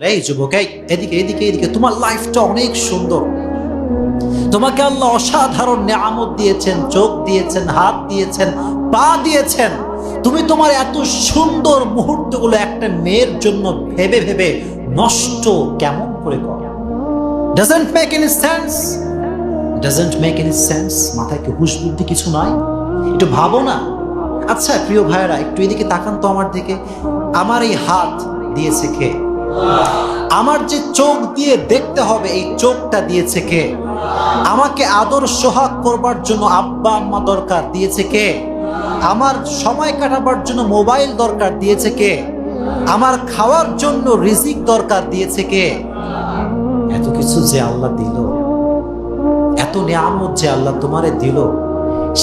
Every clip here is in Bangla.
এই যুবক, এদিকে এদিকে এদিকে, তোমার লাইফটা অনেক সুন্দর। তোমাকে আল্লাহ অসাধারণ নিয়ামত দিয়েছেন, চোখ দিয়েছেন, হাত দিয়েছেন, পা দিয়েছেন। তুমি তোমার এত সুন্দর মুহূর্তগুলো একটা মেয়ের জন্য ভেবে ভেবে নষ্ট কেমন করে করো? Doesn't make any sense, doesn't make any sense. মাথায় কি হুঁশ বুদ্ধি কিছু নাই? একটু ভাবো না। আচ্ছা প্রিয় ভাইয়েরা, একটু এদিকে তাকান তো আমার দিকে। আমার এই হাত দিয়েছে কে? আমার যে চোখ দিয়ে দেখতে হবে, এই চোখটা দিয়েছে কে? আমাকে আদর সোহাগ করবার জন্য আব্বা আম্মা দরকার, দিয়েছে কে? আমার সময় কাটাবার জন্য মোবাইল দরকার, দিয়েছে কে? আমার খাওয়ার জন্য রিজিক দরকার, দিয়েছে কে? এত কিছু যে আল্লাহ দিল, এত নিয়ামত যে আল্লাহ তোমারে দিল,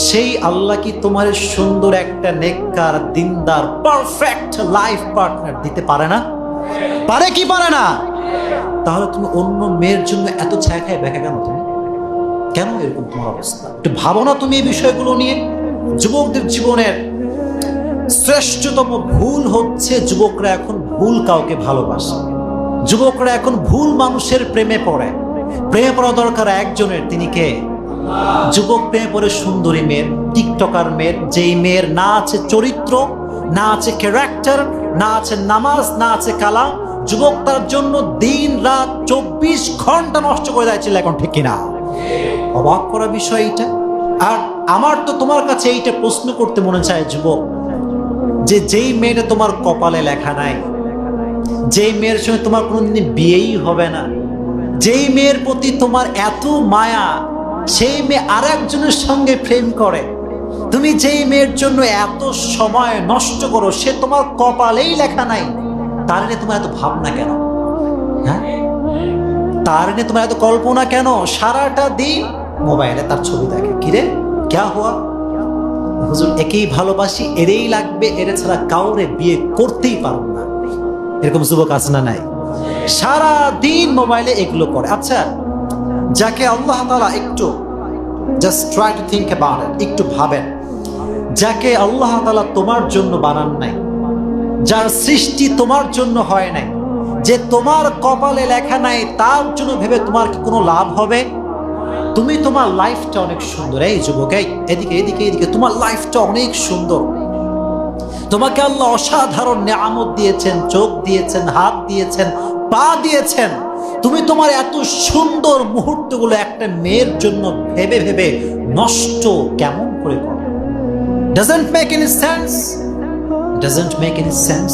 সেই আল্লাহ কি তোমার সুন্দর একটা নেককার, দিনদার, পারফেক্ট লাইফ পার্টনার দিতে পারে না? পারে কি পারে না? তাহলে তুমি অন্য মেয়ের জন্য এত ছায়া খায় ব্যাখ্যা কেন? তুমি কেন এরকম তোমার অবস্থা? একটু ভাবো না তুমি এই বিষয়গুলো নিয়ে। যুবকদের জীবনের শ্রেষ্ঠতম ভুল হচ্ছে যুবকরা এখন ভুল কাউকে ভালোবাসে। যুবকরা এখন ভুল মানুষের প্রেমে পড়ে। প্রেমে পড়া দরকার একজনের, তিনি কে? যুবক প্রেমে পড়ে সুন্দরী মেয়ের, টিকটকার মেয়ের, যেই মেয়ের না আছে চরিত্র, না আছে ক্যারেক্টার, না আছে নামাজ, না আছে কালাম। যুবক তার জন্য দিন রাত 24 ঘন্টা নষ্ট করে দিয়েছিল। এখন ঠিক কিনা? অবাক করা বিষয় এটা। আর আমার তো তোমার কাছে এইটা প্রশ্ন করতে মনে চায় যুবক, যে যেই মেয়েটা তোমার কপালে লেখা নাই, যেই মেয়ের সঙ্গে তোমার কোনোদিন বিয়েই হবে না, যেই মেয়ের প্রতি তোমার এত মায়া, সেই মেয়ে আর একজনের সঙ্গে প্রেম করে, তুমি যেই মেয়ের জন্য এত সময় নষ্ট করো, সে তোমার কপালেই লেখা নাই, তার নিয়ে তোমার এত ভাবনা কেন? হ্যাঁ, তার নিয়ে তোমার এত কল্পনা কেন? সারাটা দিন মোবাইলে তার ছবি দেখে। কিরে ক্যা হুয়া? হুজুর একেই ভালোবাসি, এরেই লাগবে, এর ছাড়া কাউরে বিয়ে করতেই পারবো না। এরকম যুবক আছে না নাই? সারা দিন মোবাইলে এগুলো করে। আচ্ছা, যাকে আল্লাহ তাআলা একটু just try to think about it, একটু ভাবেন, যাকে আল্লাহ তাআলা তোমার জন্য বানান নাই, যার সৃষ্টি তোমার জন্য হয় নাই, যে তোমার কপালে লেখা নাই, তার জন্য ভেবে তোমার কি কোনো লাভ হবে? তুমি তোমার লাইফটা অনেক সুন্দর। এই যুবক, এদিকে এদিকে এদিকে, তোমার লাইফটা অনেক সুন্দর। তোমাকে আল্লাহ অসাধারণ নিয়ামত দিয়েছেন, চোখ দিয়েছেন, হাত দিয়েছেন, পা দিয়েছেন। তুমি তোমার এত সুন্দর মুহূর্তগুলো একটা মেয়ের জন্য ভেবে ভেবে নষ্ট কেমন করে করো? Doesn't make any sense, doesn't make any sense.